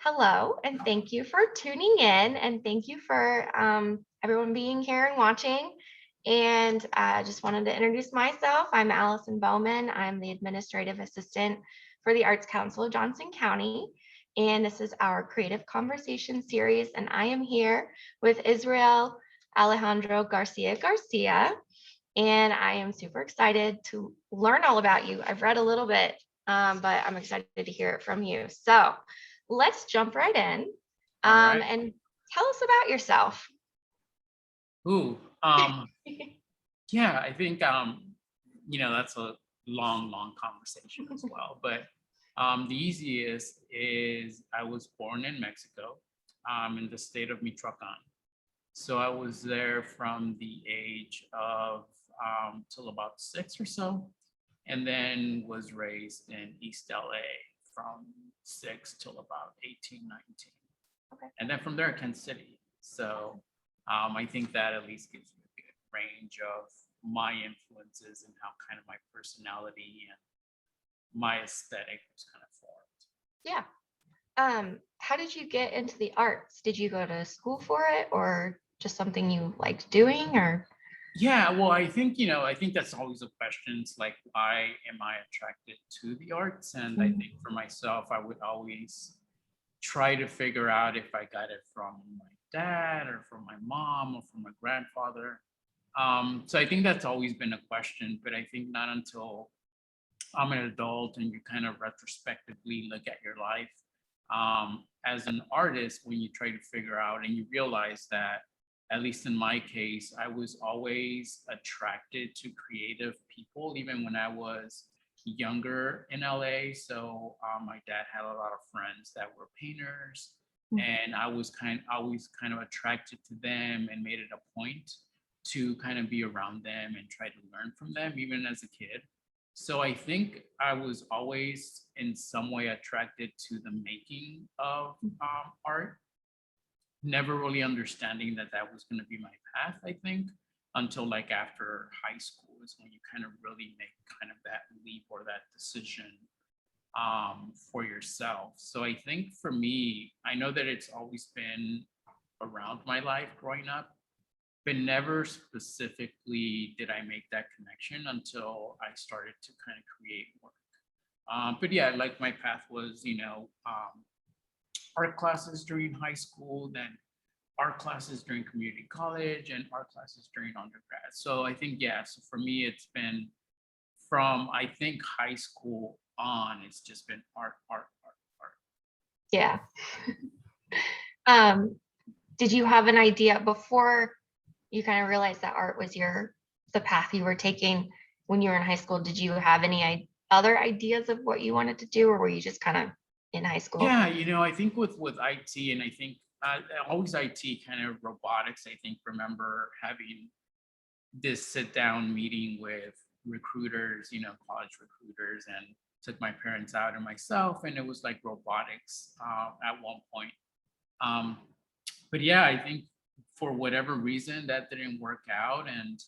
Hello, and thank you for tuning in, and thank you for everyone being here and watching. And I just wanted to introduce myself. I'm Allison Bowman. I'm the administrative assistant for the Arts Council of Johnson County. And this is our Creative Conversation series. And I am here with Israel Alejandro Garcia Garcia. And I am super excited to learn all about you. I've read a little bit, but I'm excited to hear it from you. So let's jump right in All right. and tell us about yourself. Ooh, yeah, I think that's a long conversation as well. But the easiest is I was born in Mexico, in the state of Michoacan. So I was there from the age of till about 6 or so, and then was raised in East LA from 6 till about 18, 19. Okay. And then from there, Kansas City. So I think that at least gives you a good range of my influences and how kind of my personality and my aesthetic was kind of formed. Yeah. How did you get into the arts? Did you go to school for it or just something you liked doing or? Yeah, well, I think that's always a question. It's like, why am I attracted to the arts? And I think for myself, I would always try to figure out if I got it from my dad or from my mom or from my grandfather. So I think that's always been a question, but I think not until I'm an adult and you kind of retrospectively look at your life as an artist, when you try to figure out and you realize that, at least in my case, I was always attracted to creative people, even when I was younger in LA. So my dad had a lot of friends that were painters, and I was always kind of attracted to them and made it a point to kind of be around them and try to learn from them, even as a kid. So I think I was always in some way attracted to the making of art, never really understanding that that was going to be my path, I think, until like after high school is when you kind of really make kind of that leap or that decision for yourself. So I think for me, I know that it's always been around my life growing up, but never specifically did I make that connection until I started to kind of create work. But yeah, like my path was, art classes during high school, then art classes during community college, and art classes during undergrad. So I think, yeah, so for me, it's been from, I think, high school on, it's just been art, art, art, art. Yeah. Did you have an idea before you kind of realized that art was the path you were taking when you were in high school? Did you have any other ideas of what you wanted to do, or were you just kind of in high school? Yeah, I think with IT, and I think always IT, kind of robotics, I think, remember having this sit down meeting with recruiters, college recruiters, and took my parents out and myself, and it was like robotics at one point. But yeah, I think for whatever reason that didn't work out, and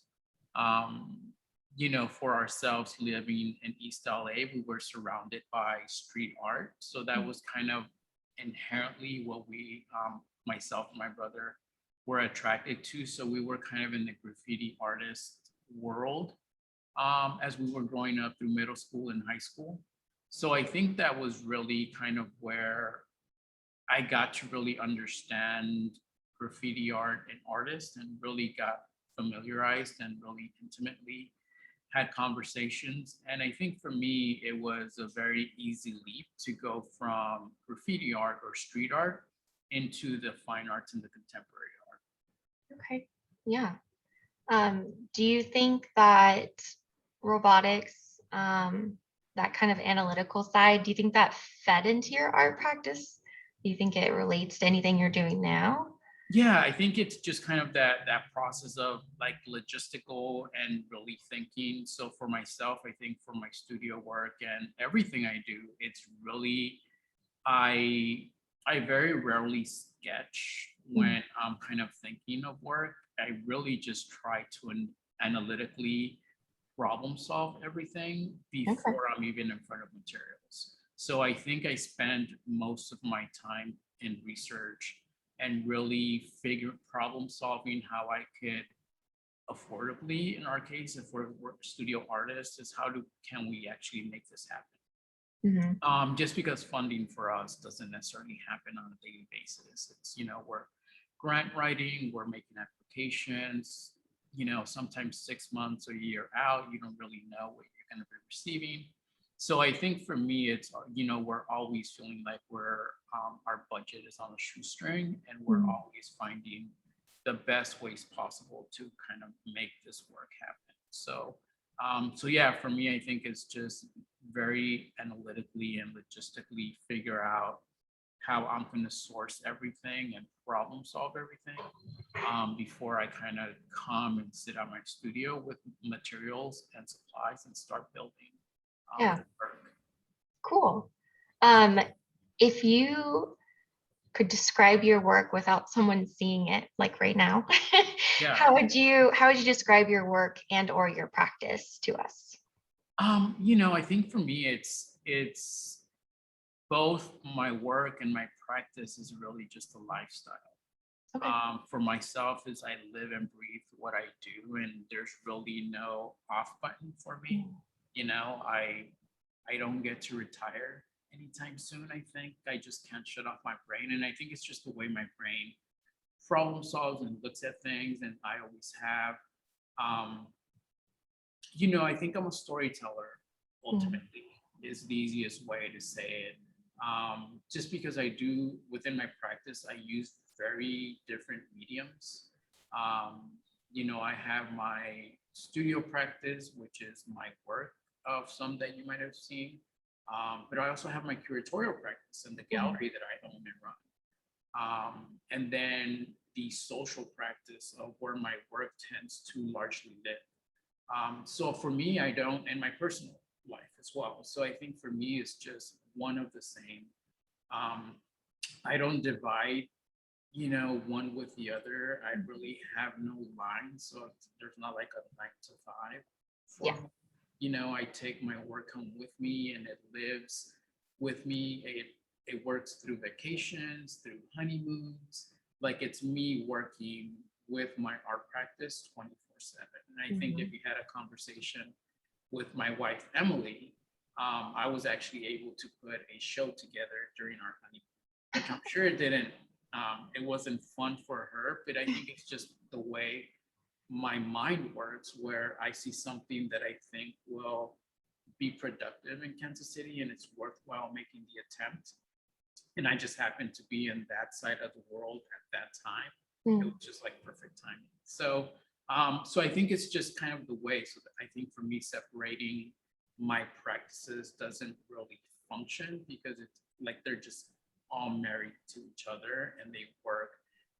for ourselves living in East LA, we were surrounded by street art, so that was kind of inherently what we, myself and my brother, were attracted to. So we were kind of in the graffiti artist world as we were growing up through middle school and high school. So I think that was really kind of where I got to really understand graffiti art and artists, and really got familiarized and really intimately had conversations. And I think for me, it was a very easy leap to go from graffiti art or street art into the fine arts and the contemporary art. Okay. Yeah. Do you think that robotics, that kind of analytical side, do you think that fed into your art practice? Do you think it relates to anything you're doing now? Yeah, I think it's just kind of that process of like logistical and really thinking. So for myself, I think for my studio work and everything I do, it's really, I I very rarely sketch when I'm kind of thinking of work. I really just try to analytically problem solve everything Okay. before I'm even in front of materials. So I think I spend most of my time in research and really problem solving how I could affordably, in our case, if we're studio artists, is can we actually make this happen? Just because funding for us doesn't necessarily happen on a daily basis. It's, we're grant writing, we're making applications, sometimes 6 months or a year out, you don't really know what you're going to be receiving. So I think for me, it's, we're always feeling like our budget is on a shoestring, and we're always finding the best ways possible to kind of make this work happen. So yeah, for me, I think it's just very analytically and logistically figure out how I'm going to source everything and problem solve everything before I kind of come and sit at my studio with materials and supplies and start building. Yeah. The work. Cool. If you could describe your work without someone seeing it, like right now, Yeah. how would you describe your work and or your practice to us? I think for me, it's both my work and my practice is really just a lifestyle. Okay. For myself, is I live and breathe what I do, and there's really no off button for me. I don't get to retire anytime soon. I think I just can't shut off my brain, and I think it's just the way my brain problem solves and looks at things, and I always have. I think I'm a storyteller. Ultimately, is the easiest way to say it. Just because I do within my practice, I use very different mediums. I have my studio practice, which is my work of some that you might have seen. But I also have my curatorial practice and the gallery that I own and run. And then the social practice of where my work tends to largely live. So for me, and my personal life as well. So I think for me, it's just one of the same. I don't divide, one with the other. I really have no line. So there's not like a 9 to 5 for me. I take my work home with me and it lives with me. It works through vacations, through honeymoons. Like it's me working with my art practice 24/7. And I think if you had a conversation with my wife, Emily, I was actually able to put a show together during our honeymoon, which I'm sure it wasn't fun for her, but I think it's just the way my mind works, where I see something that I think will be productive in Kansas City and it's worthwhile making the attempt. And I just happened to be in that side of the world at that time. It was just like perfect timing. So I think it's just kind of the way. So I think for me, separating my practices doesn't really function because it's like they're just all married to each other and they work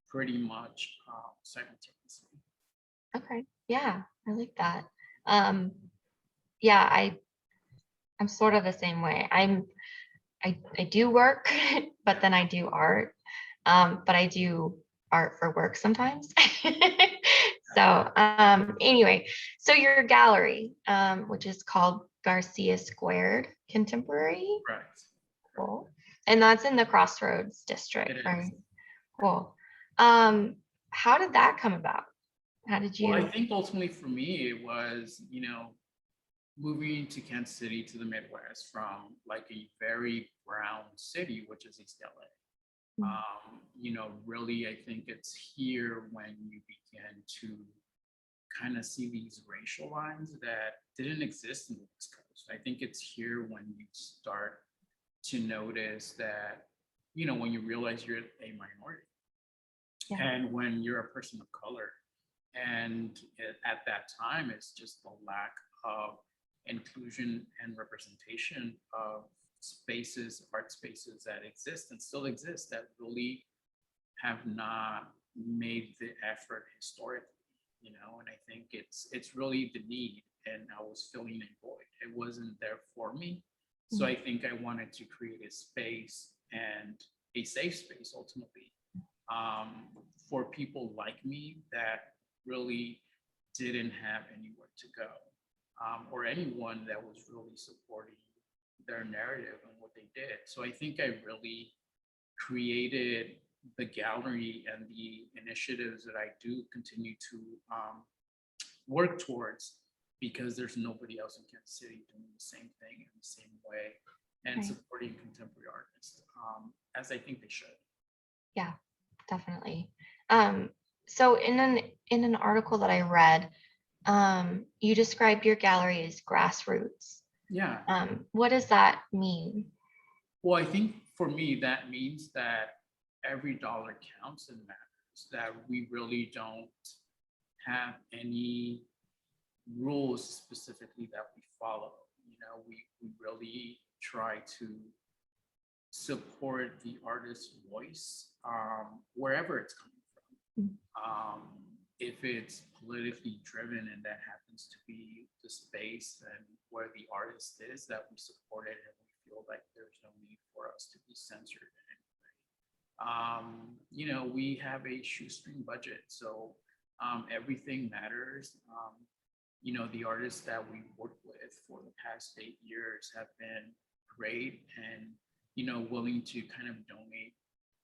pretty much simultaneously. Okay. Yeah, I like that. Yeah, I'm sort of the same way. I do work, but then I do art. But I do art for work sometimes. So anyway, so your gallery, which is called Garcia Squared Contemporary. Right. Cool. And that's in the Crossroads District, right? Cool. How did that come about? How did you? Well, I think ultimately for me, it was, moving to Kansas City, to the Midwest, from like a very brown city, which is East LA. Really, I think it's here when you begin to kind of see these racial lines that didn't exist in the West Coast. I think it's here when you start to notice that, when you realize you're a minority and when you're a person of color. And at that time, it's just the lack of inclusion and representation of spaces, art spaces that exist and still exist that really have not made the effort historically, and I think it's really the need, and I was filling a void. It wasn't there for me. So I think I wanted to create a space and a safe space ultimately for people like me that really didn't have anywhere to go, or anyone that was really supporting their narrative and what they did. So I think I really created the gallery and the initiatives that I do continue to work towards, because there's nobody else in Kansas City doing the same thing in the same way and Right. supporting contemporary artists as I think they should. Yeah, definitely. So in an article that I read, you described your gallery as grassroots. Yeah. What does that mean? Well, I think for me, that means that every dollar counts and matters, that we really don't have any rules specifically that we follow. You know, we really try to support the artist's voice wherever it's coming from. If it's politically driven and that happens to be the space and where the artist is, that we support it and we feel like there's no need for us to be censored in any way. You know, we have a shoestring budget, so everything matters. You know, the artists that we worked with for the past 8 years have been great and, you know, willing to kind of donate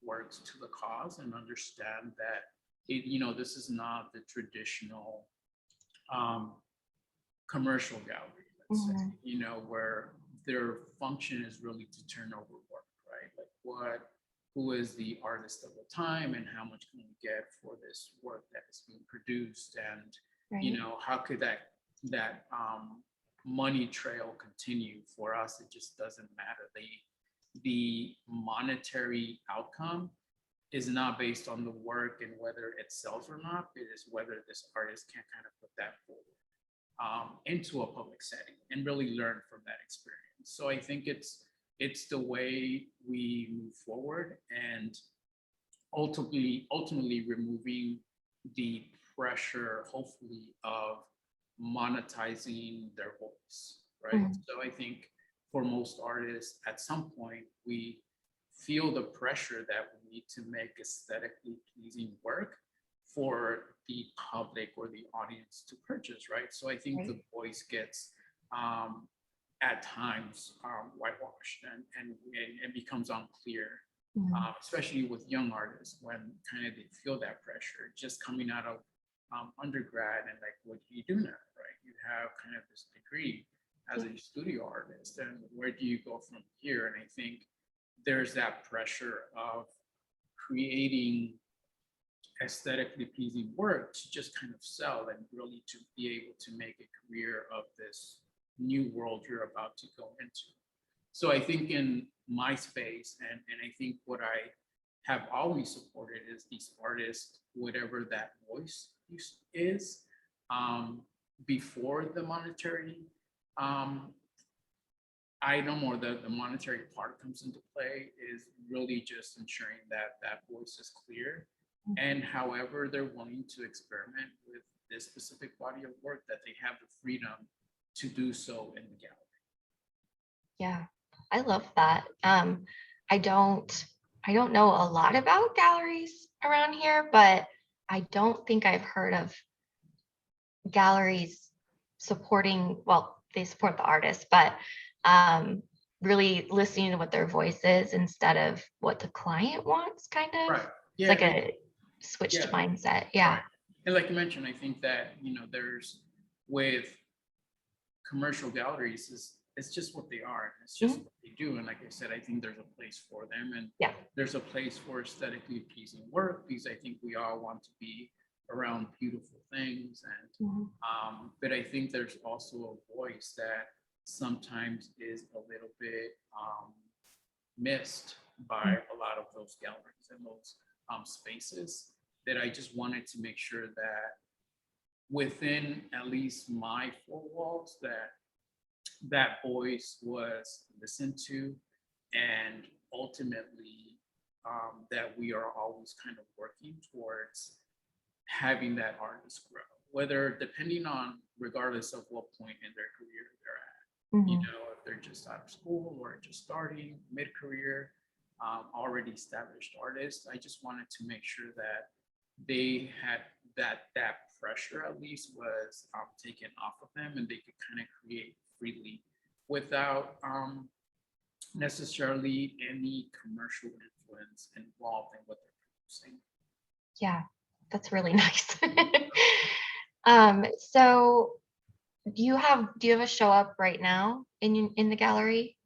works to the cause and understand that it, you know, this is not the traditional commercial gallery, let's say, you know, where their function is really to turn over work, right? Like who is the artist of the time and how much can we get for this work that is being produced? And, you know, how could that money trail continue? For us, it just doesn't matter. The monetary outcome is not based on the work and whether it sells or not. It is whether this artist can kind of put that forward into a public setting and really learn from that experience. So I think it's the way we move forward, and ultimately removing the pressure, hopefully, of monetizing their voice, right? So I think for most artists, at some point, we feel the pressure that we need to make aesthetically pleasing work for the public or the audience to purchase, right? So I think the voice gets at times whitewashed and becomes unclear, especially with young artists when kind of they feel that pressure just coming out of undergrad and like, what do you do now, right? You have kind of this degree as a studio artist, and where do you go from here? And I think there's that pressure of creating aesthetically pleasing work to just kind of sell and really to be able to make a career of this new world you're about to go into. So I think in my space, and I think what I have always supported is these artists, whatever that voice is, before the monetary item or the monetary part comes into play, is really just ensuring that that voice is clear. And however they're willing to experiment with this specific body of work, that they have the freedom to do so in the gallery. Yeah, I love that. I don't know a lot about galleries around here, but I don't think I've heard of galleries supporting, well, they support the artists, but really listening to what their voice is instead of what the client wants, kind of. Right. Yeah, it's like a switched mindset. Yeah. Right. And like you mentioned, I think that, you know, there's with commercial galleries, it's just what they are. It's just what they do. And like I said, I think there's a place for them, and there's a place for aesthetically pleasing work, because I think we all want to be around beautiful things. And but I think there's also a voice that sometimes is a little bit missed by a lot of those galleries and those spaces, that I just wanted to make sure that within at least my four walls, that voice was listened to, and ultimately that we are always kind of working towards having that artist grow, whether depending on, regardless of what point in their career they're at, you know, if they're just out of school or just starting mid-career, already established artists. I just wanted to make sure that they had that pressure at least was taken off of them, and they could kind of create freely without necessarily any commercial influence involved in what they're producing. Yeah, that's really nice. So do you have a show up right now in the gallery?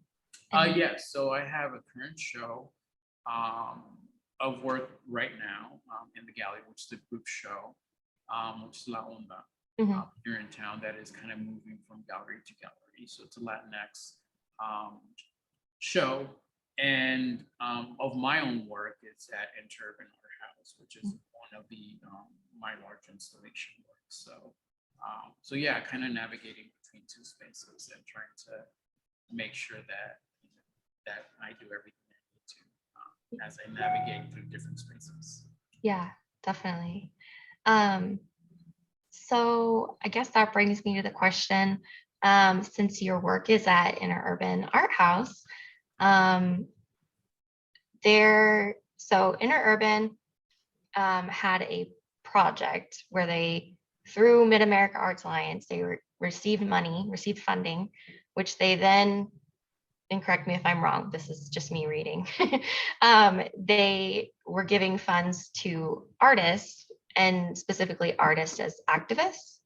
Yes, so I have a current show of work right now in the gallery, which is a group show, which is La Onda Mhm. here in town, that is kind of moving from gallery to gallery. So it's a Latinx show. And of my own work, it's at InterUrban ArtHouse, which is one of the my large installation works. So yeah, kind of navigating between two spaces and trying to make sure that that I do everything I need to as I navigate through different spaces. Yeah, definitely. So I guess that brings me to the question, since your work is at InterUrban ArtHouse, um, InterUrban had a project where they, through Mid-America Arts Alliance, they received funding, which they then, and correct me if I'm wrong, this is just me reading, they were giving funds to artists, and specifically artists as activists.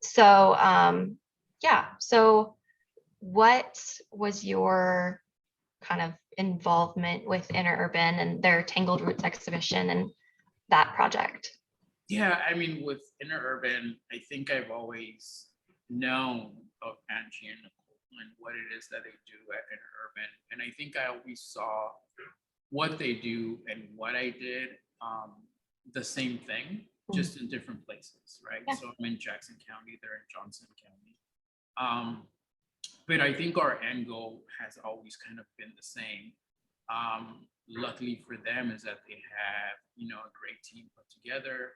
So yeah, so what was your kind of involvement with InterUrban and their Tangled Roots exhibition and that project? Yeah, I mean, with InterUrban, I think I've always known of Angie and Nicole and what it is that they do at InterUrban. And I think I always saw what they do and what I did the same thing, just in different places, right? Yeah. So I'm in Jackson County, they're in Johnson County. But I think our end goal has always kind of been the same. Luckily for them is that they have, a great team put together.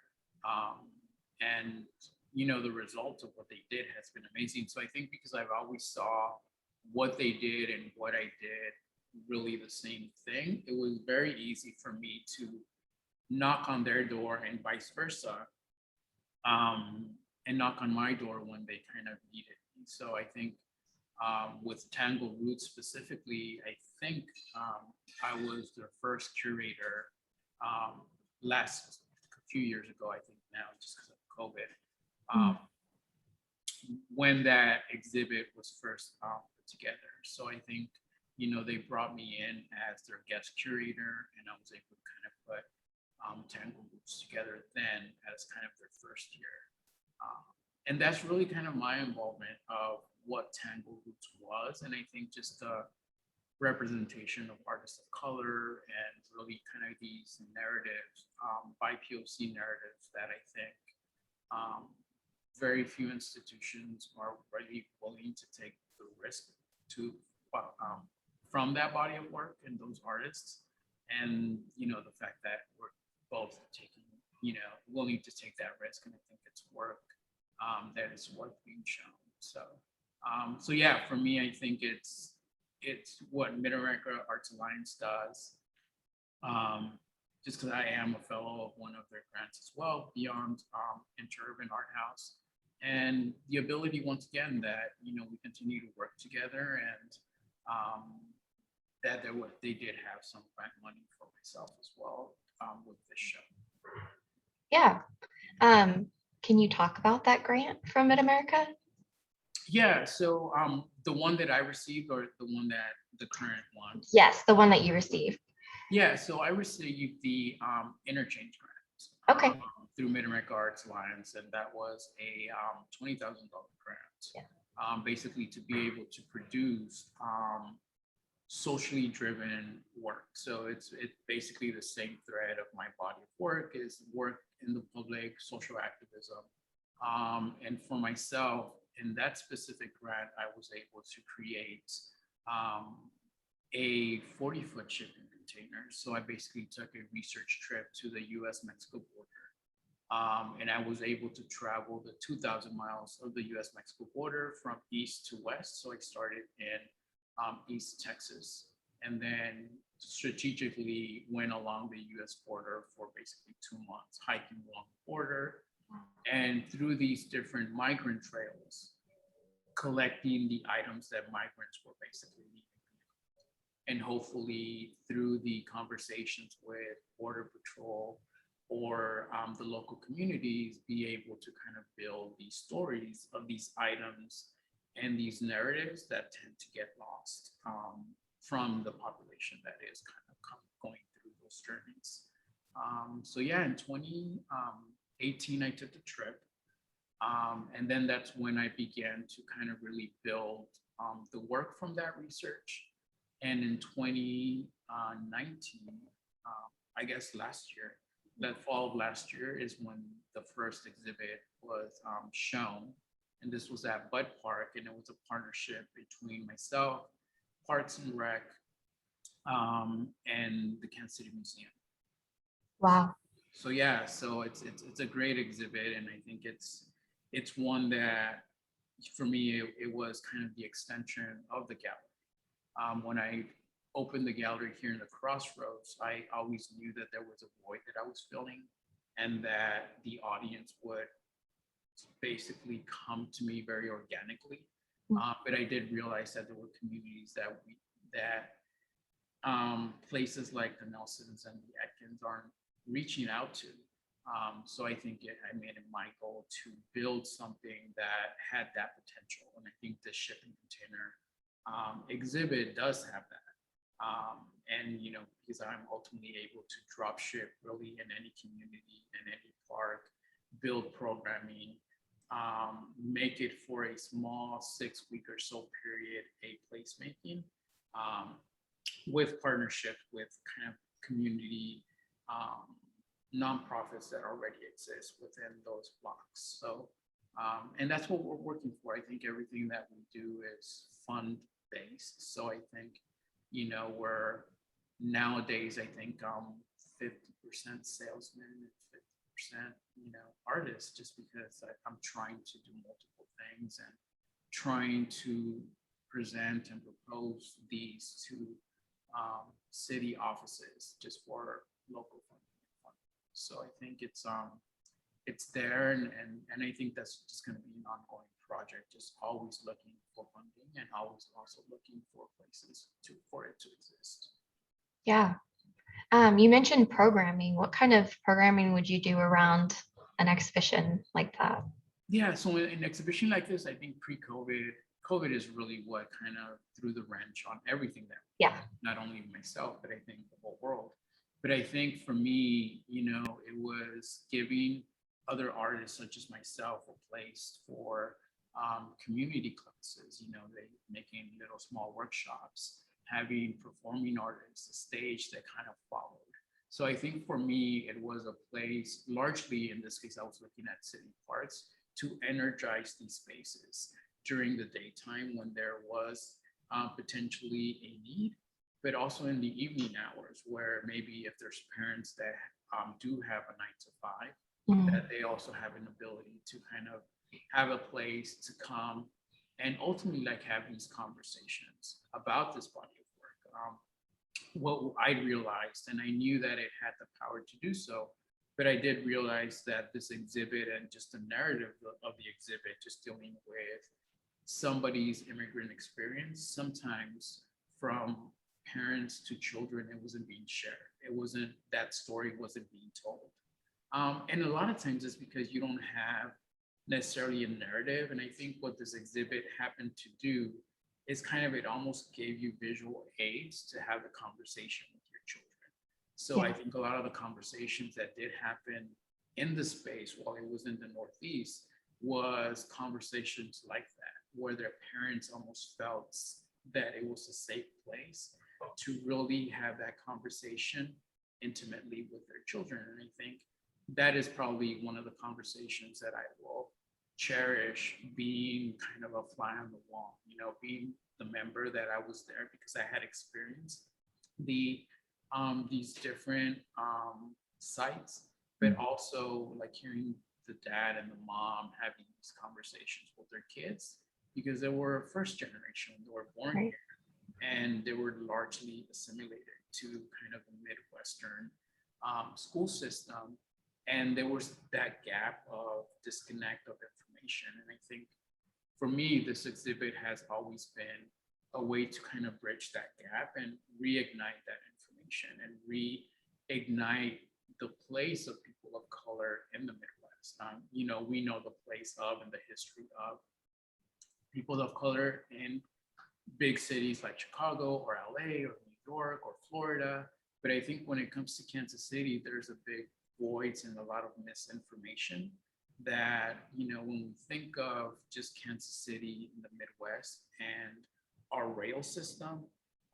And, the result of what they did has been amazing. So I think because I've always saw what they did and what I did really the same thing, it was very easy for me to knock on their door and vice versa, and knock on my door when they kind of needed me. So I think with Tangled Roots specifically, I think I was their first curator last few years ago, I think now, just because of COVID, when that exhibit was first put together. So I think, they brought me in as their guest curator, and I was able to kind of put Tangled Roots together then as kind of their first year. And that's really kind of my involvement of what Tangled Roots was. And I think just the representation of artists of color and really kind of these narratives, BIPOC narratives that I think very few institutions are really willing to take the risk to from that body of work and those artists. And, the fact that we're both taking, willing to take that risk. And I think it's work that is worth being shown. So yeah, for me, I think it's what Mid-America Arts Alliance does. Just because I am a fellow of one of their grants as well, beyond InterUrban ArtHouse, and the ability, once again, that we continue to work together, and that they did have some grant money for myself as well with this show. Yeah. Can you talk about that grant from Mid-America? Yeah, so the one that I received, or the current one? Yes, the one that you received. Yeah, so I received the Interchange Grant. Okay. Through Mid-America Arts Alliance, and that was a $20,000 grant. Yeah. Basically to be able to produce socially driven work. So it's basically the same thread of my body of work, is work in the public, social activism. And for myself, in that specific grant, I was able to create a 40-foot shipping container. So I basically took a research trip to the US-Mexico border. And I was able to travel the 2,000 miles of the US-Mexico border from east to west. So I started in East Texas, and then strategically went along the US border for basically 2 months, hiking along the border, and through these different migrant trails, collecting the items that migrants were basically needing. and hopefully through the conversations with Border Patrol or the local communities, be able to kind of build these stories of these items and these narratives that tend to get lost from the population that is kind of going through those journeys. So yeah, in 2018, I took the trip. And then that's when I began to kind of really build the work from that research. And in 2019, I guess last year, that fall of last year is when the first exhibit was shown. And this was at Bud Park, and it was a partnership between myself, Parks and Rec, and the Kansas City Museum. Wow. So yeah, so it's a great exhibit, and I think it's one that for me it was kind of the extension of the gallery. When I opened the gallery here in the Crossroads, I always knew that there was a void that I was filling, and that the audience would basically come to me very organically. But I did realize that there were communities that places like the Nelsons and the Atkins aren't reaching out to. So I think I made it my goal to build something that had that potential. And I think the shipping container exhibit does have that. And, you know, because I'm ultimately able to drop ship really in any community, in any park, build programming, make it for a small 6-week or so period, a placemaking with partnership with kind of community nonprofits that already exist within those blocks. So, and that's what we're working for. I think everything that we do is fund based. So I think, you know, we're nowadays, I think 50% salesmen and 50%, you know, artists, just because I'm trying to do multiple things and trying to present and propose these to city offices just for local funding. So I think it's there, and I think that's just going to be an ongoing project, just always looking for funding and always also looking for places for it to exist. Yeah. You mentioned programming. What kind of programming would you do around an exhibition like that? Yeah, so in an exhibition like this, I think COVID is really what kind of threw the wrench on everything there. Yeah. Not only myself, but I think the whole world. But I think for me, you know, it was giving other artists such as myself a place for community classes, you know, making little small workshops, having performing artists, a stage that kind of followed. So I think for me, it was a place, largely in this case, I was looking at city parks to energize these spaces during the daytime when there was potentially a need, but also in the evening hours where maybe if there's parents that do have a 9 to 5, that they also have an ability to kind of have a place to come and ultimately like have these conversations about this body of work. What I realized, and I knew that it had the power to do so, but I did realize that this exhibit and just the narrative of the exhibit, just dealing with somebody's immigrant experience, sometimes from parents to children, it wasn't being shared. That story wasn't being told. And a lot of times it's because you don't have necessarily a narrative. And I think what this exhibit happened to do is kind of, it almost gave you visual aids to have a conversation with your children. So I think a lot of the conversations that did happen in the space while it was in the Northeast was conversations like that, where their parents almost felt that it was a safe place to really have that conversation intimately with their children. And I think that is probably one of the conversations that I will cherish, being kind of a fly on the wall, you know, being the member that I was there because I had experienced these different sites, but also like hearing the dad and the mom having these conversations with their kids, because they were first generation, they were born here, and they were largely assimilated to kind of the Midwestern school system. And there was that gap of disconnect of information. And I think for me, this exhibit has always been a way to kind of bridge that gap and reignite that information and reignite the place of people of color in the Midwest. You know, we know the place of and the history of people of color in big cities like Chicago or LA or New York or Florida. But I think when it comes to Kansas City, there's a big voids and a lot of misinformation that, you know, when we think of just Kansas City in the Midwest and our rail system,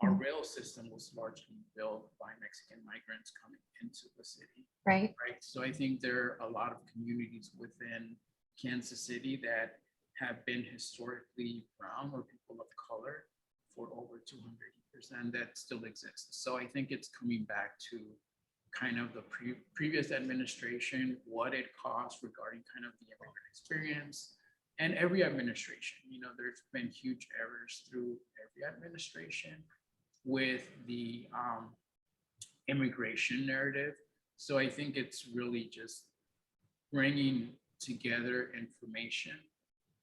our rail system was largely built by Mexican migrants coming into the city. Right. Right. So I think there are a lot of communities within Kansas City that have been historically brown or people of color for over 200 years, and that still exists. So I think it's coming back to kind of the previous administration, what it costs regarding kind of the immigrant experience, and every administration. You know, there's been huge errors through every administration with the immigration narrative. So I think it's really just bringing together information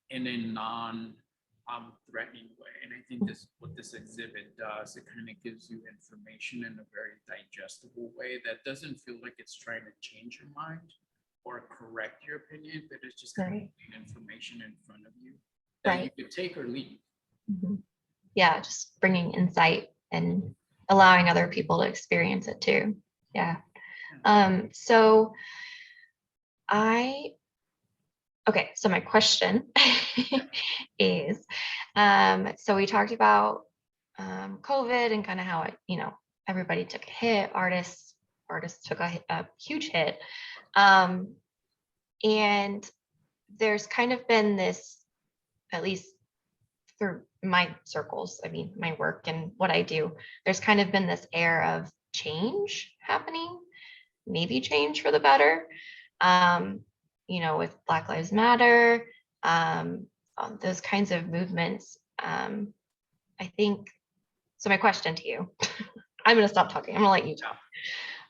in a non-threatening way. And I think this what this exhibit does, it kind of gives you information in a very digestible way that doesn't feel like it's trying to change your mind or correct your opinion, but it's just kind of putting information in front of you that you could take or leave. Yeah, just bringing insight and allowing other people to experience it too. Yeah. So my question is, so we talked about COVID and kind of how it, you know, everybody took a hit, artists took a huge hit. And there's kind of been this, at least through my circles, I mean, my work and what I do, there's kind of been this air of change happening, maybe change for the better. You know, with Black Lives Matter, those kinds of movements. I think, so my question to you, I'm going to stop talking. I'm going to let you talk.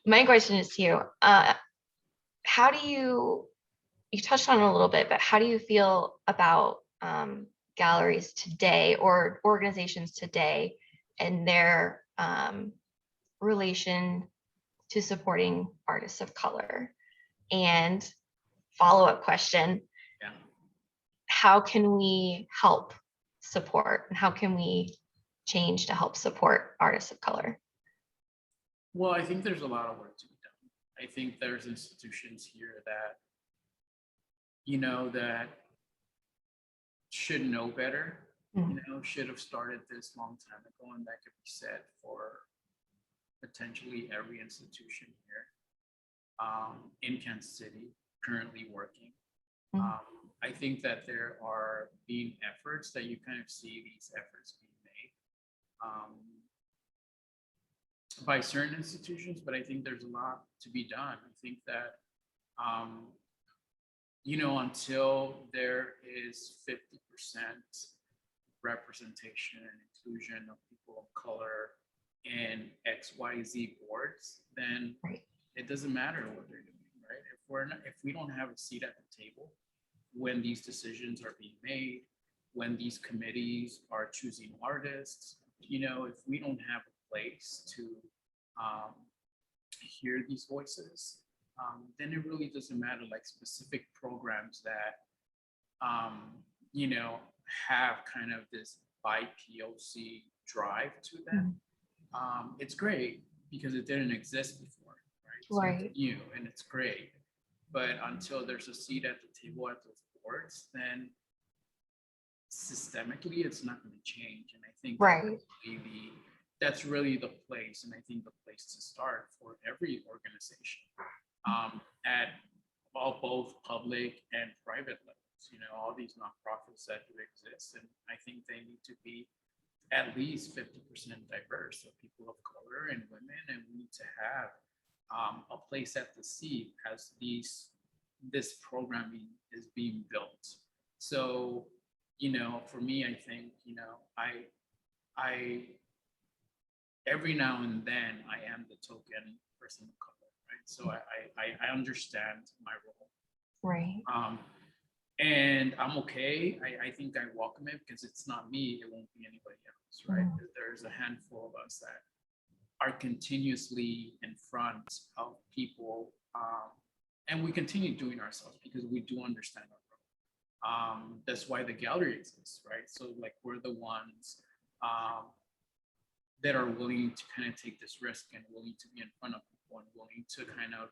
My question is to you, how do you touched on it a little bit, but how do you feel about galleries today or organizations today and their relation to supporting artists of color? And follow-up question, how can we help support and how can we change to help support artists of color? Well, I think there's a lot of work to be done. I think there's institutions here that, you know, that should know better, you know, should have started this long time ago, and that could be said for potentially every institution here in Kansas City currently working. I think that there are being efforts that you kind of see these efforts being made by certain institutions, but I think there's a lot to be done. I think that, you know, until there is 50% representation and inclusion of people of color in XYZ boards, then it doesn't matter what they're doing, right? If we don't have a seat at the table when these decisions are being made, when these committees are choosing artists, you know, if we don't have a place to hear these voices, then it really doesn't matter, like specific programs that, you know, have kind of this bi-POC drive to them. It's great because it didn't exist before, right? So it's new and it's great. But until there's a seat at the table at those boards, then systemically it's not going to change. And I think that's really the place, and I think the place to start for every organization at both public and private levels. You know, all these nonprofits that do exist, and I think they need to be at least 50% diverse of people of color and women, and we need to have a place at the seat as this programming is being built. So, you know, for me, I think, you know, I every now and then I am the token person of color, right? So I understand my role. Right. And I'm okay. I think I welcome it because it's not me, it won't be anybody else, right? There's a handful of us that are continuously in front of people, and we continue doing ourselves because we do understand our role. That's why the gallery exists, right? So like we're the ones that are willing to kind of take this risk and willing to be in front of people and willing to kind of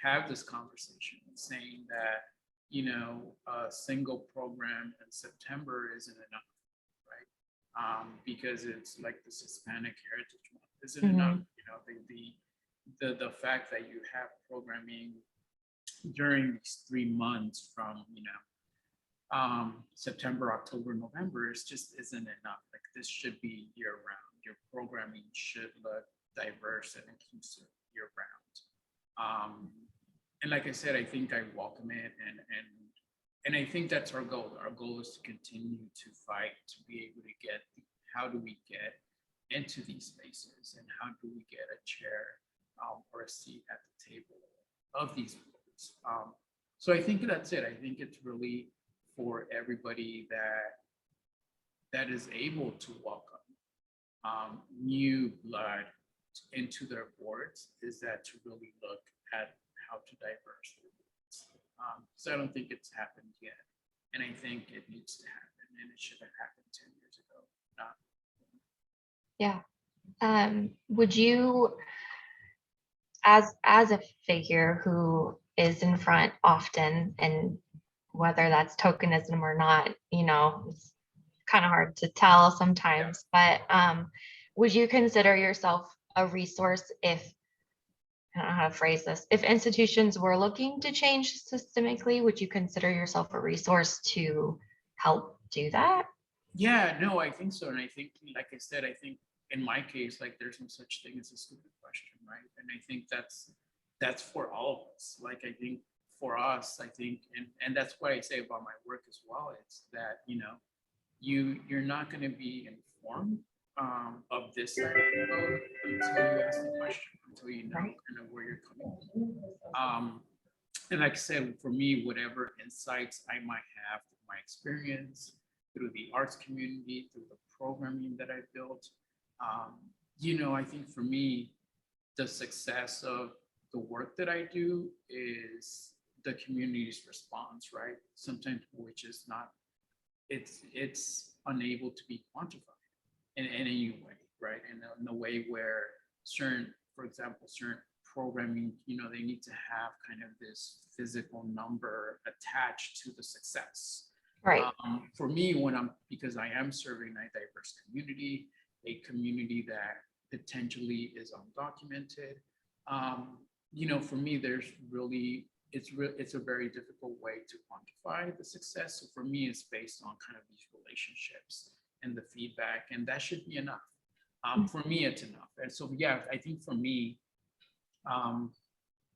have this conversation and saying that, you know, a single program in September isn't enough, right? Because it's like this Hispanic Heritage Month isn't enough. You know, the fact that you have programming during these 3 months from, you know, September, October, November is just isn't enough. Like this should be year round. Your programming should look diverse and inclusive year round. And like I said, I think I welcome it, and I think that's our goal. Our goal is to continue to fight to be able to get. How do we get into these spaces, and how do we get a chair or a seat at the table of these boards? So I think that's it. I think it's really for everybody that is able to welcome new blood into their boards, is that to really look at how to diverse their boards. So I don't think it's happened yet, and I think it needs to happen, and it should have happened 10 years ago. Not. Yeah. Would you, as a figure who is in front often, and whether that's tokenism or not, you know, it's kind of hard to tell sometimes, but would you consider yourself a resource if, I don't know how to phrase this, if institutions were looking to change systemically, would you consider yourself a resource to help do that? Yeah, no, I think so. And I think, like I said, I think in my case, like there's no such thing as a stupid question, right? And I think that's for all of us. Like I think for us, I think, and that's what I say about my work as well. It's that, you know, you're not going to be informed of this side of the road until you ask the question, until you know kind of where you're coming from. And like I said, for me, whatever insights I might have through my experience, through the arts community, through the programming that I built, you know, I think for me, the success of the work that I do is the community's response, right? Sometimes which is not, it's unable to be quantified in any way, right? In a way where certain, for example, certain programming, you know, they need to have kind of this physical number attached to the success. Right. For me, because I am serving a diverse community, a community that potentially is undocumented, you know, for me, there's really, it's a very difficult way to quantify the success. So for me, it's based on kind of these relationships and the feedback, and that should be enough. For me, it's enough. And so, yeah, I think for me,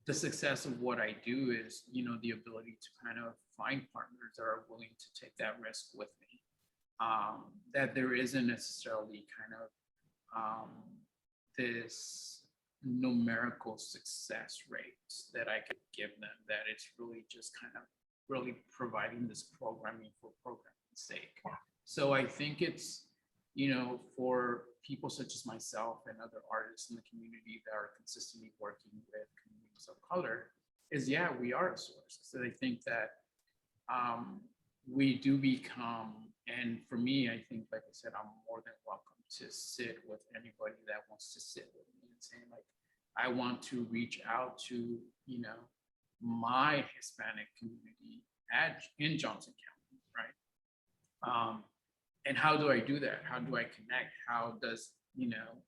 the success of what I do is, you know, the ability to kind of find partners that are willing to take that risk with me. That there isn't necessarily kind of this numerical success rates that I could give them, that it's really just kind of really providing this programming for programming's sake. So I think it's, you know, for people such as myself and other artists in the community that are consistently working with communities of color, is yeah, we are a source. So I think that we do become, and for me, I think, like I said, I'm more than welcome to sit with anybody that wants to sit with me and saying, like, I want to reach out to, you know, my Hispanic community in Johnson County, right? And how do I do that? How do I connect? How does, you know,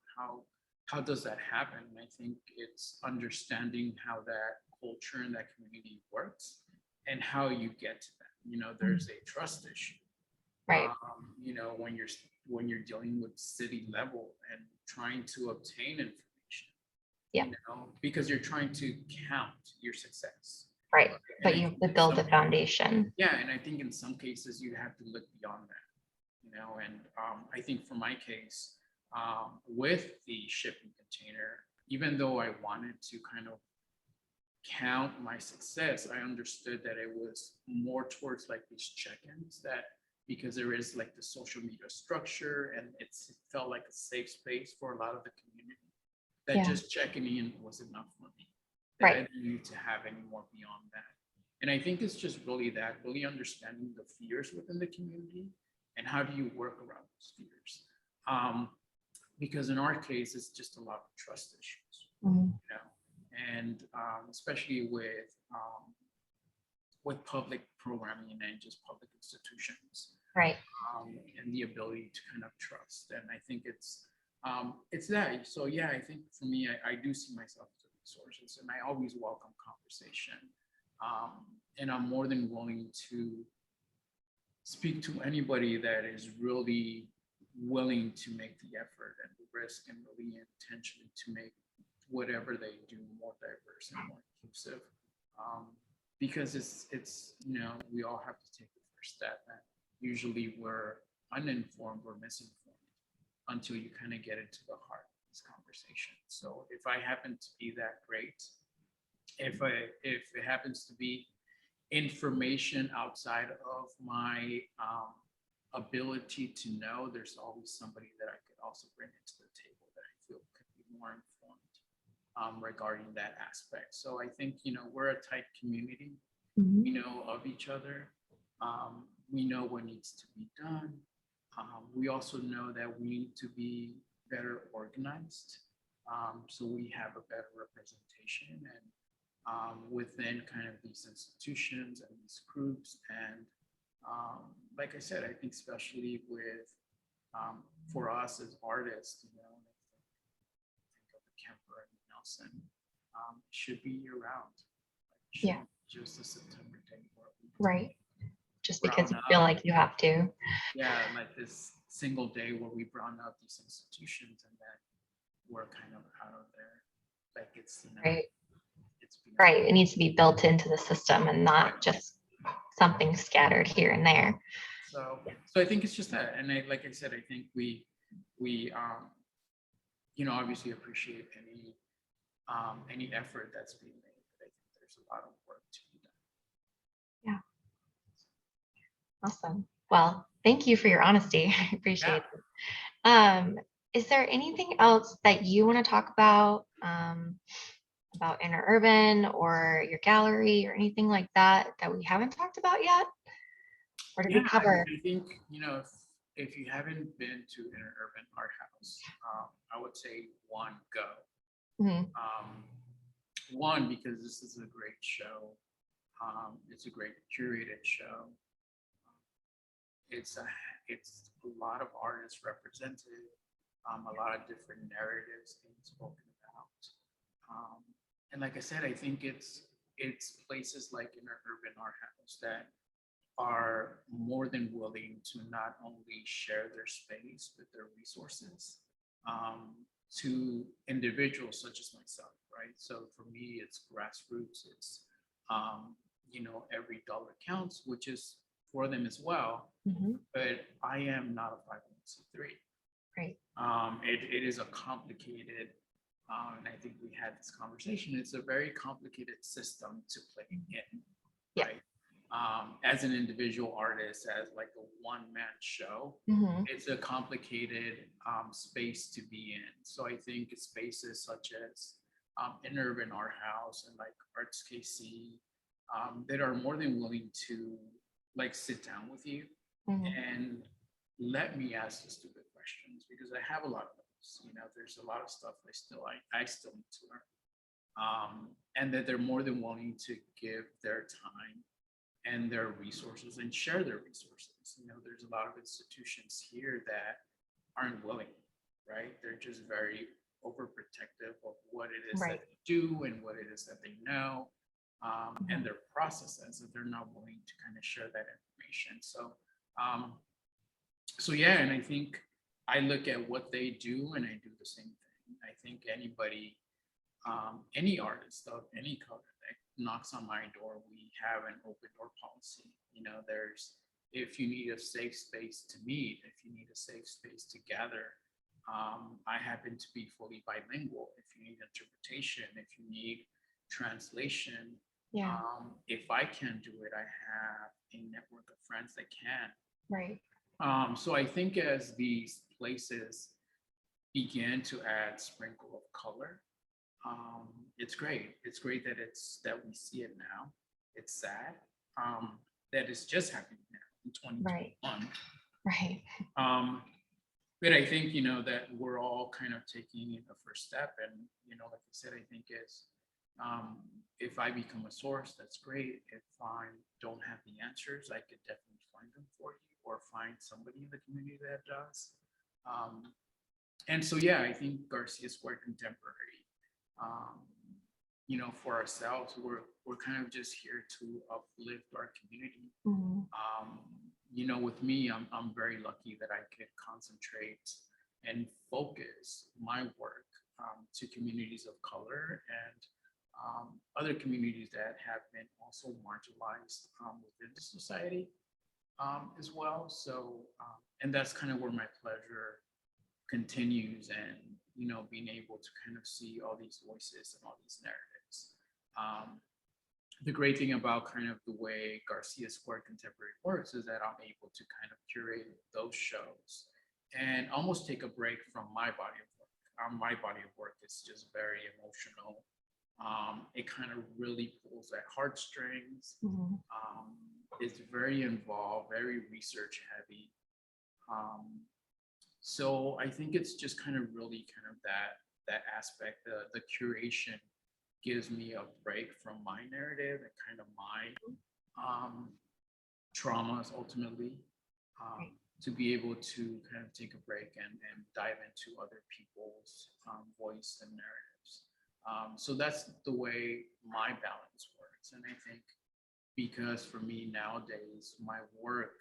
how does that happen? And I think it's understanding how that culture and that community works and how you get to that. You know, there's a trust issue. Right. You know, when you're dealing with city level and trying to obtain information. Yeah. You know, because you're trying to count your success. Right. But you have to build the foundation. Yeah, and I think in some cases you have to look beyond that. You know, and I think for my case, with the shipping container, even though I wanted to kind of count my success, I understood that it was more towards like these check-ins, that because there is like the social media structure and it felt like a safe space for a lot of the community, that Yeah. just checking in was enough for me. That I Right. didn't need to have any more beyond that. And I think it's just really that, really understanding the fears within the community and how do you work around those fears. Because in our case, it's just a lot of trust issues, Mhm. you know, and especially with public programming and just public institutions, Right. and the ability to kind of trust. And I think it's that. So yeah, I think for me, I do see myself as a resources, and I always welcome conversation. And I'm more than willing to speak to anybody that is really willing to make the effort and the risk and really intentionally to make whatever they do more diverse and more inclusive. Because it's we all have to take the first step, and usually we're uninformed or misinformed until you kind of get into the heart of this conversation. So if I happen to be that great, if it happens to be information outside of my ability to know, there's always somebody that I could also bring into the table that I feel could be more informed regarding that aspect. So I think, we're a tight community. Mhm. We know of each other. We know what needs to be done. We also know that we need to be better organized, so we have a better representation and within kind of these institutions and these groups. And like I said, I think especially with for us as artists, think of the Kemper and Nelson, should be year round. Yeah. Just a September day where we Right. Just because you brown feel up. like you have to. Yeah, like this single day where we brown up these institutions and then we're kind of out of there. Like it's Right. it's beyond. Right. It needs to be built into the system and not Right. just something scattered here and there. So I think it's just that, and like I said, I think we obviously appreciate any effort that's being made. But I think there's a lot of work to be done. Awesome. Well, thank you for your honesty. I appreciate it. Is there anything else that you want to talk about InterUrban or your gallery or anything like that we haven't talked about yet? Or did we cover? I think if you haven't been to InterUrban ArtHouse, I would say go. Mhm. One, because this is a great show. It's a great curated show. It's a lot of artists represented, a lot of different narratives being spoken about. And like I said, I think it's places like InterUrban ArtHouse that are more than willing to not only share their space with their resources to individuals such as myself, right? So for me, it's grassroots. It's every dollar counts, which is for them as well. Mhm. But I am not a 501c3. Right. It is a complicated, and I think we had this conversation. It's a very complicated system to play in, Yeah. right? As an individual artist, as like a one-man show, Mhm. it's a complicated space to be in. So I think spaces such as InterUrban ArtHouse and like Arts KC that are more than willing to like sit down with you Mhm. and let me ask the stupid questions, because I have a lot of those. There's a lot of stuff I still need to learn, and that they're more than willing to give their time and their resources and share their resources. There's a lot of institutions here that aren't willing, right? They're just very overprotective of what it is Right. that they do and what it is that they know, and their processes, that they're not willing to kind of share that information. So yeah, and I think I look at what they do and I do the same thing. I think anybody, any artist of any color that knocks on my door, we have an open door policy. If you need a safe space to meet, if you need a safe space to gather, I happen to be fully bilingual. If you need interpretation, if you need translation. Yeah. If I can't do it, I have a network of friends that can. Right. So I think as these places began to add sprinkle of color, it's great. It's great that we see it now. It's sad that it's just happening now in Right. 2021. Right. But I think, that we're all kind of taking a first step. And, like I said, I think if I become a source, that's great. If I don't have the answers, I could definitely find them for you or find somebody in the community that does. And so, yeah, I think Garcia Squared Contemporary, for ourselves, we're kind of just here to uplift our community. Mhm. With me, I'm very lucky that I could concentrate and focus my work to communities of color and other communities that have been also marginalized within the society as well. So, and that's kind of where my pleasure continues, and being able to kind of see all these voices and all these narratives. The great thing about kind of the way Garcia Squared Contemporary works is that I'm able to kind of curate those shows and almost take a break from my body of work. My body of work is just very emotional. It kind of really pulls at heartstrings. Mhm. It's very involved, very research heavy. So I think it's just kind of really kind of that aspect, the curation gives me a break from my narrative and kind of my traumas ultimately, Right. to be able to kind of take a break and dive into other people's voice and narratives. So that's the way my balance works. And I think because for me nowadays, my work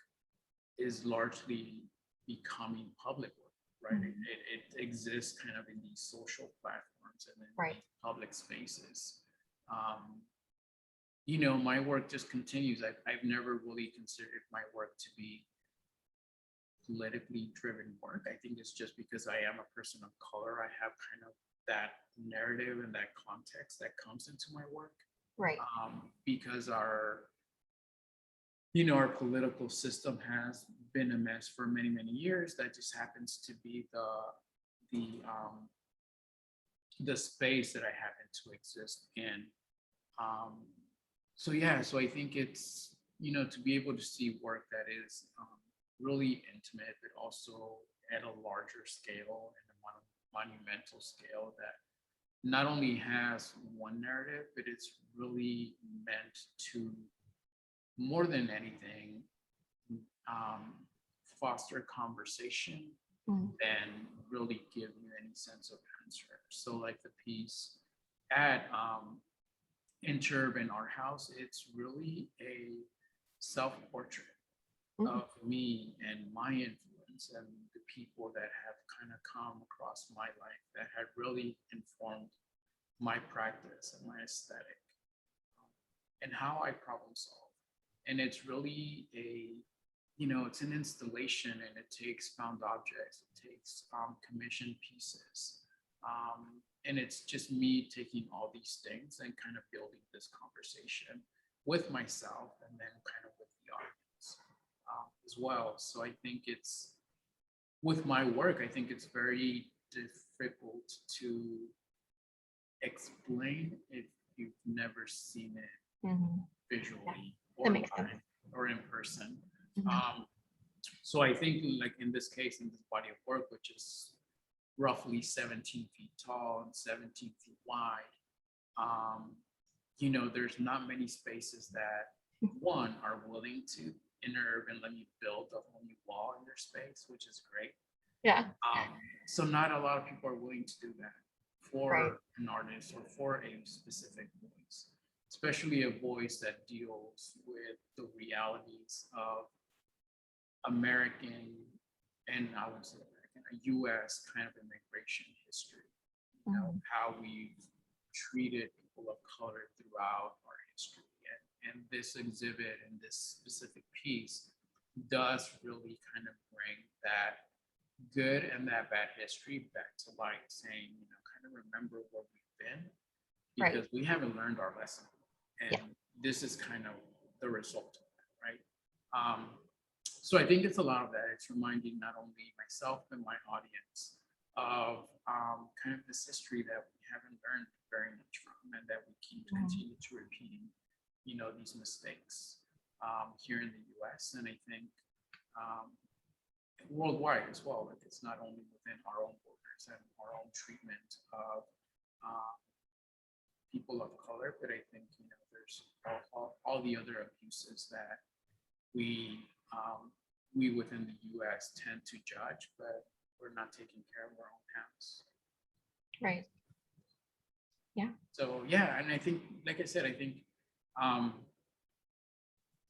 is largely becoming public work, right? Mhm. It exists kind of in these social platforms and in Right. public spaces. My work just continues. I've never really considered my work to be politically driven work. I think it's just because I am a person of color, I have kind of that narrative and that context that comes into my work. Right. Because our political system has been a mess for many, many years. That just happens to be the space that I happen to exist in. So yeah, so I think it's, to be able to see work that is really intimate, but also at a larger scale and a monumental scale that not only has one narrative, but it's really meant to, more than anything, foster conversation Mhm. and really give you any sense of answer. So like the piece at InterUrban ArtHouse, it's really a self-portrait Mhm. of me and my influence and the people that have kind of come across my life that had really informed my practice and my aesthetic and how I problem solve. And it's really it's an installation, and it takes found objects, it takes commissioned pieces. And it's just me taking all these things and kind of building this conversation with myself and then kind of with the audience as well. So I think it's, with my work, I think it's very difficult to explain if you've never seen it Mhm. visually That or makes sense. live or in person. Mhm. So I think, like in this case, in this body of work, which is roughly 17 feet tall and 17 feet wide, there's not many spaces that, one, are willing to InterUrban let me build a whole new wall in their space, which is great. Yeah. So not a lot of people are willing to do that for Right. an artist or for a specific voice, especially a voice that deals with the realities of American, and I would say American, a US kind of immigration history, Mhm. how we've treated people of color throughout our history. And this exhibit and this specific piece does really kind of bring that good and that bad history back to light, saying, kind of remember where we've been Right. because we haven't learned our lesson. And Yeah. this is kind of the result of that, right? So I think it's a lot of that. It's reminding not only myself and my audience of kind of this history that we haven't learned very much from, and that we keep continue to repeating, you know, these mistakes here in the US. And I think worldwide as well. Like, it's not only within our own borders and our own treatment of people of color, but I think, you know, there's all the other abuses that we within the US tend to judge, but we're not taking care of our own house. Right. Yeah. So yeah, and I think, like I said, I think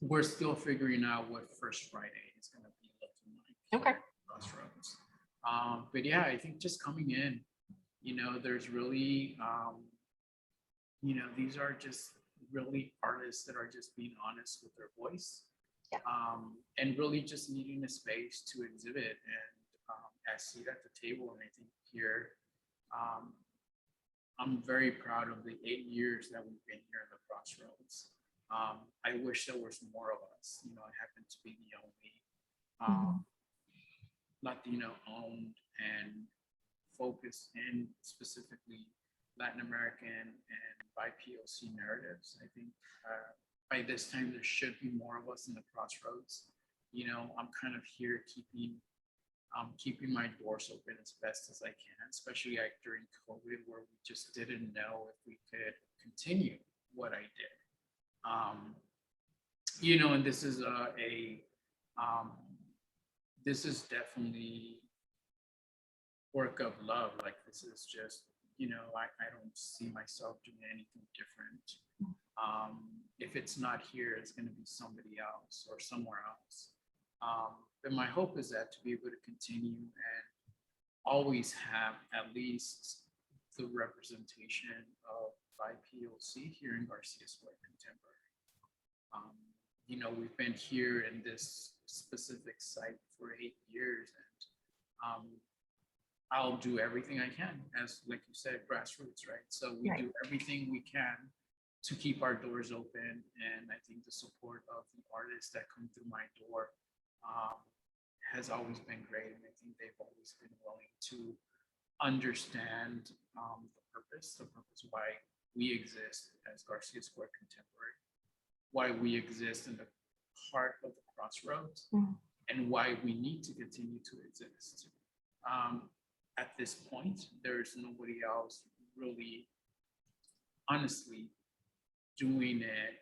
we're still figuring out what First Friday is going to be looking like. Okay. Crossroads. But yeah, I think just coming in, you know, there's really, you know, these are just really artists that are just being honest with their voice. Yeah. And really just needing a space to exhibit and a seat at the table. And I think here, I'm very proud of the 8 years that we've been here in the Crossroads. I wish there was more of us. You know, I happen to be the only Latino owned and focused in specifically Latin American and BIPOC narratives. I think by this time there should be more of us in the Crossroads. You know, I'm kind of here keeping my doors open as best as I can, especially during COVID, where we just didn't know if we could continue what I did. You know, and this is this is definitely work of love. Like, this is just, you know, I don't see myself doing anything different. If it's not here, it's going to be somebody else or somewhere else. But my hope is that to be able to continue and always have at least the representation of BIPOC here in Garcia Squared Contemporary. You know, we've been here in this specific site for 8 years, and I'll do everything I can, as like you said, grassroots, right? So we do everything we can to keep our doors open, and I think the support of the artists that come through my door has always been great, and I think they've always been willing to understand the purpose why we exist as Garcia Squared Contemporary, why we exist in the heart of the Crossroads, and why we need to continue to exist. At this point, there's nobody else really, honestly, doing it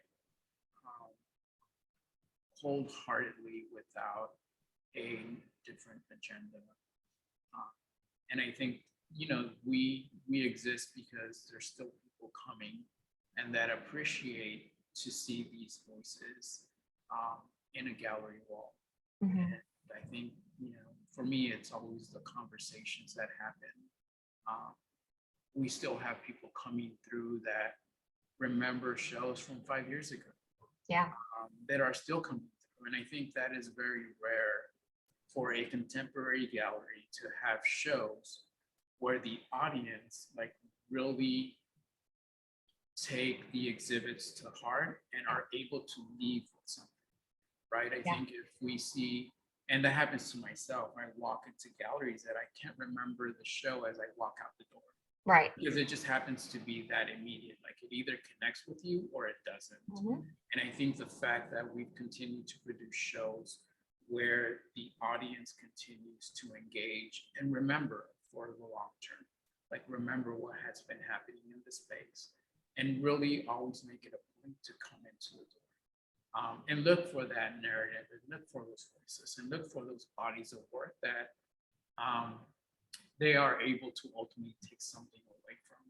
wholeheartedly without a different agenda. And I think, you know, we exist because there's still people coming and that appreciate to see these voices in a gallery wall. And I think, you know, for me, it's always the conversations that happen. We still have people coming through that remember shows from 5 years ago. Yeah. That are still coming through. And I think that is very rare for a contemporary gallery to have shows where the audience like really take the exhibits to heart and are able to leave with something, right? I think if we see, and that happens to myself, I walk into galleries that I can't remember the show as I walk out the door. Right. Because it just happens to be that immediate, like it either connects with you or it doesn't. And I think the fact that we've continued to produce shows where the audience continues to engage and remember for the long term, like remember what has been happening in the space, and really always make it a point to come into the door and look for that narrative and look for those voices and look for those bodies of work that they are able to ultimately take something away from.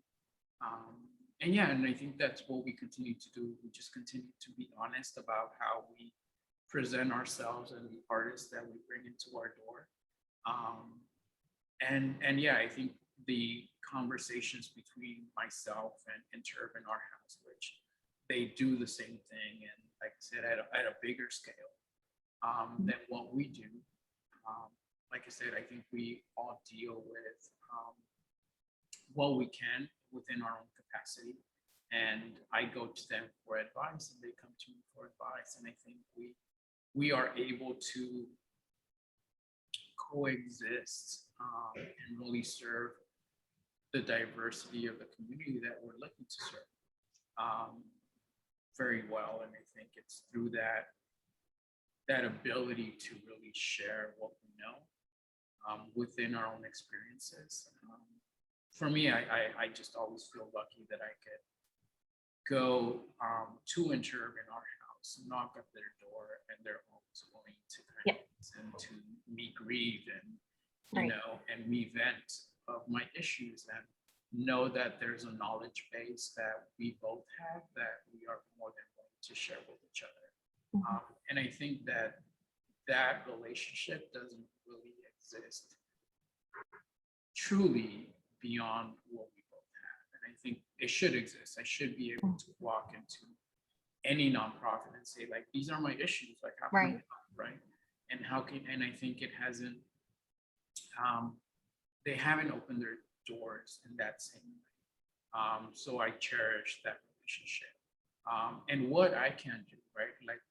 And yeah, and I think that's what we continue to do. We just continue to be honest about how we present ourselves and the artists that we bring into our door. And yeah, I think the conversations between myself and InterUrban ArtHouse, which they do the same thing, and like I said, at a bigger scale than what we do. Like I said, I think we all deal with what we can within our own capacity. and I go to them for advice, and they come to me for advice. And I think we are able to coexist and really serve the diversity of the community that we're looking to serve very well. And I think it's through that ability to really share what we know within our own experiences. For me, I just always feel lucky that I could go to InterUrban ArtHouse, knock at their door, and they're always willing to kind of listen to me grieve and you know, and me vent of my issues, and know that there's a knowledge base that we both have that we are more than willing to share with each other. And I think that relationship doesn't really exist truly beyond what we both have. And I think it should exist. I should be able to walk into any nonprofit and say, like, these are my issues, like, how can I help, right? And I think it hasn't, they haven't opened their doors in that same way. So I cherish that relationship. And what I can do, right? Like,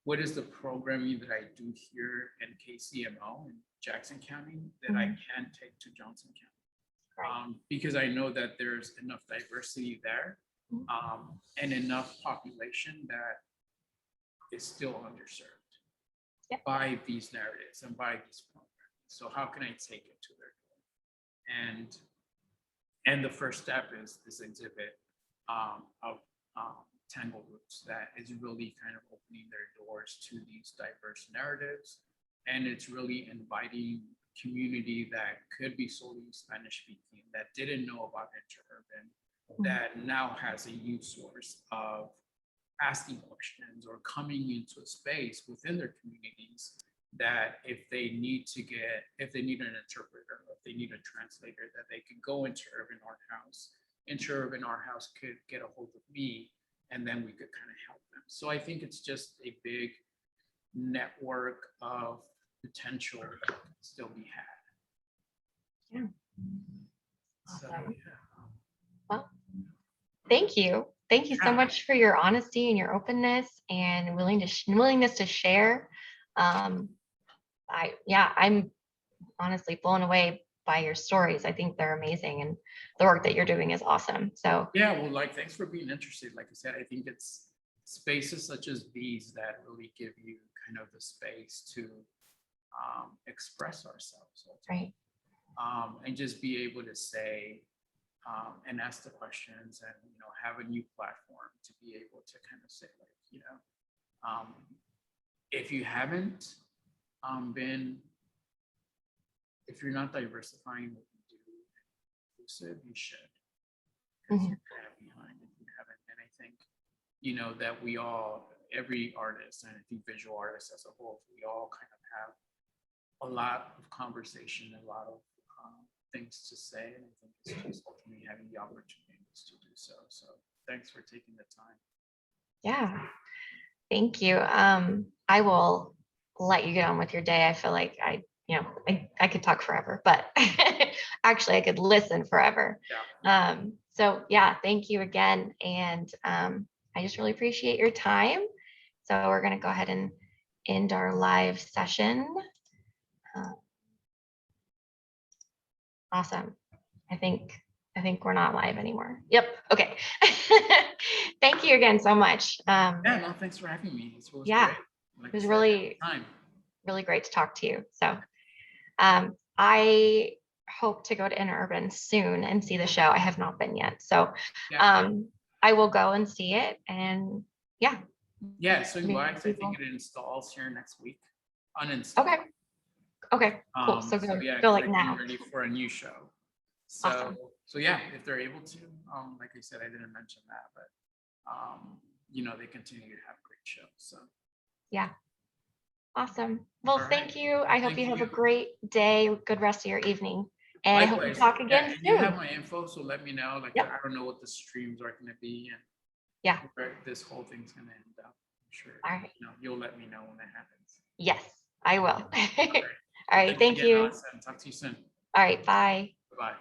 what is the programming that I do here in KCMO in Jackson County that I can take to Johnson County? Because I know that there's enough diversity there and enough population that is still underserved by these narratives and by these programs. So how can I take it to their door? And the first step is this exhibit of Tangled Roots that is really kind of opening their doors to these diverse narratives. And it's really inviting community that could be solely Spanish speaking, that didn't know about InterUrban, that now has a new source of asking questions or coming into a space within their communities that if they need an interpreter, or if they need a translator, that they can go into InterUrban ArtHouse. InterUrban ArtHouse could get a hold of me, and then we could kind of help them. So I think it's just a big network of potential that can still be had. Yeah. So, Awesome. Well, thank you. Thank you so much for your honesty and your openness and willingness to share. I'm honestly blown away by your stories. I think they're amazing, and the work that you're doing is awesome. So yeah, well, like, thanks for being interested. Like I said, I think it's spaces such as these that really give you kind of the space to express ourselves, right. And just be able to say and ask the questions, and have a new platform to be able to kind of say, like, if you haven't if you're not diversifying what you do inclusive, you should, because you're kind of behind if you haven't. And I think that we all, every artist, and I think visual artists as a whole, we all kind of have a lot of conversation, a lot of things to say, and I think it's just ultimately having the opportunities to do so. So thanks for taking the time. Yeah, thank you. I will let you get on with your day. I feel like I could talk forever, but actually I could listen forever. Yeah. So yeah, thank you again. And I just really appreciate your time. So we're going to go ahead and end our live session. Awesome. I think we're not live anymore. Yep. Okay. Thank you again so much. Yeah, no, thanks for having me. This was yeah, great. Like it was I said, really time. really great to talk to you. So I hope to go to InterUrban soon and see the show. I have not been yet. So I will go and see it. And yeah. Yeah, so I think it installs here next week. Uninstall. Okay, cool. So go like now. Ready for a new show. So Awesome. So yeah, if they're able to, like I said, I didn't mention that, but they continue to have great shows. So yeah. Awesome. Well, thank you. I hope you have a you. great day, good rest of your evening. And Likewise. I hope we talk again soon. You have my info, so let me know. Like, I don't know what the streams are going to be, and where this whole thing's going to end up. I'm sure. All right. You'll let me know when that happens. Yes, I will. All right. All right. Thank you. Talk to you soon. All right. Bye. Bye.